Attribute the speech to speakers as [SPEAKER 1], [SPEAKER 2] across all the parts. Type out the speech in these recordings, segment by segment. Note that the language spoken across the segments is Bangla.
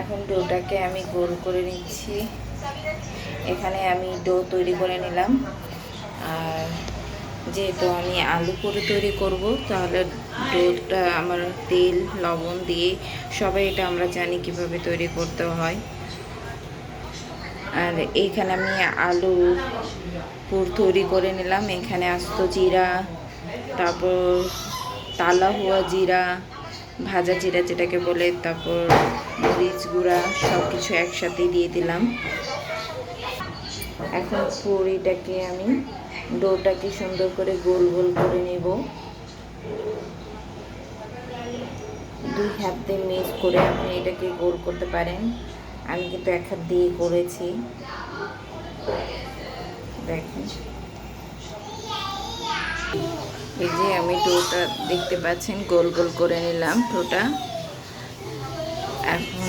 [SPEAKER 1] এখন ডোটাকে আমি গোল করে নিচ্ছি। এখানে আমি ডো তৈরি করে নিলাম। আর যেহেতু আমি আলু পুরি তৈরি করব, তাহলে ডোটা আমার তেল লবণ দিয়ে সবাই এটা আমরা জানি কিভাবে তৈরি করতে হয়। আর এইখানে আমি আলু পুর তৈরি করে নিলাম। এখানে আস্ত জিরা, তারপর তালা হুয়া জিরা, ভাজা জিরা যেটাকে বলে, তারপর মরিচ গুঁড়া, সব কিছু একসাথে দিয়ে দিলাম। এখন পুরিটাকে আমি ডোটাকে সুন্দর করে গোল গোল করে নেব। 2 হাত দিয়ে মিক্স করে আপনি এটাকে গোল করতে পারেন। আমি কিন্তু 1 হাত দিয়ে করেছি। দেখেন, এই যে আমি ডোটা দেখতে পাচ্ছেন গোল গোল করে নিলাম ডোটা। এখন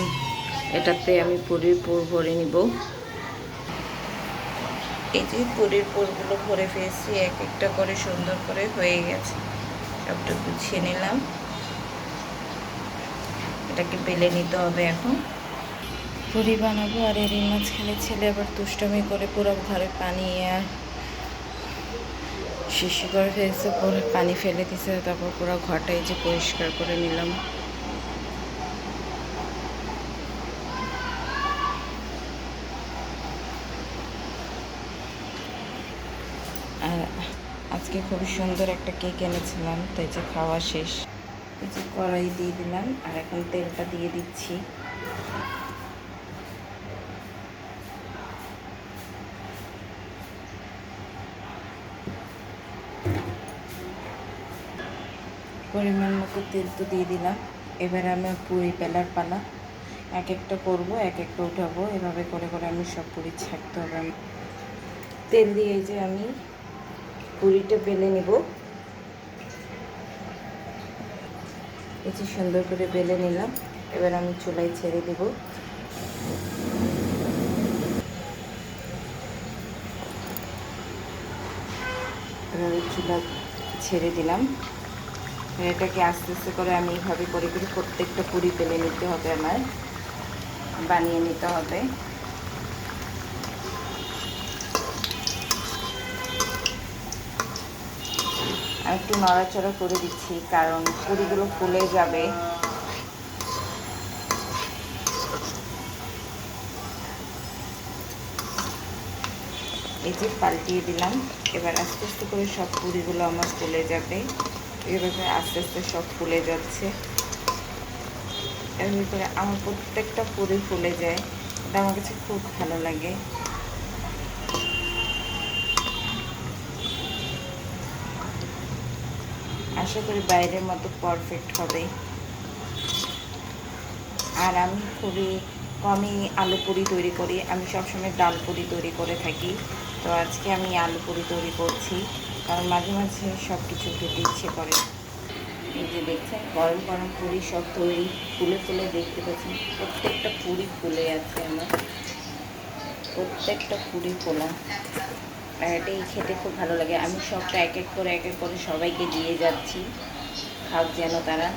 [SPEAKER 1] এটাতে আমি পুরির পুর ভরে নিব। এই যে পুরির পুরগুলো ভরে ফেলেছি, এক একটা করে সুন্দর করে হয়ে গেছে। সবটা গুছিয়ে নিলাম। এটাকে বেলে নিতে হবে। এখন পুরি বানাবো, আর এরই মাঝখানে ছেলে আবার দুষ্টামি করে পুরো ঘরে পানি আর শিশি করে ফেলছে, পুরো পানি ফেলে দিছে। তারপর পুরো ঘরটাই যে পরিষ্কার করে নিলাম। আর আজকে খুবই সুন্দর একটা কেক এনেছিলাম, তাই যে খাওয়া শেষ। এই যে কড়াই দিয়ে দিলাম, আর এখন তেলটা দিয়ে দিচ্ছি। পরিমাণ মতো তেল তো দিয়ে দিলাম। এবার আমি পুরি বেলার পালা। এক একটা করব, এক একটা উঠাবো, এভাবে করে করে আমি সব পুরি ছাড়তে হবে। তেল দিয়ে যে আমি পুরিটা বেলে নিব। এই যে সুন্দর করে বেলে নিলাম। এবার আমি চুলায় ছেড়ে দেব। এবার চুলা ছেড়ে দিলাম। এটাকে আস্তে আস্তে করে আমি এইভাবে করে করে প্রত্যেকটা পুরি বেলে নিতে হবে, আমার বানিয়ে নিতে হবে। আমি একটু নড়াচড়া করে দিচ্ছি, কারণ পুরিগুলো ফুলে যাবে। এই যে পাল্টিয়ে দিলাম। এবার আস্তে আস্তে করে সব পুরিগুলো আমার ফুলে যাবে। এভাবে আস্তে আস্তে সব ফুলে যাচ্ছে। এর ভিতরে আমার প্রত্যেকটা পুরি ফুলে যায়, এটা আমার কাছে খুব ভালো লাগে। আশা করি বাইরের মতো পারফেক্ট হবে। আর আমি খুবই কমই আলু পুরি তৈরি করি। আমি সবসময় ডাল পুরি তৈরি করে থাকি। তো আজকে আমি আলু পুরি তৈরি করছি, কারণ মাঝে মাঝে সব কিছু খেতে ইচ্ছে করে। এই যে দেখছেন গরম গরম পুরি সব তৈরি, ফুলে ফুলে দেখতে পাচ্ছেন। প্রত্যেকটা পুরি ফুলে আছে আমার, প্রত্যেকটা পুরি ফোলা। আর এটাই খেতে খুব ভালো লাগে। আমি সবটা এক এক করে সবাইকে দিয়ে যাচ্ছি, খাক যেন তারা।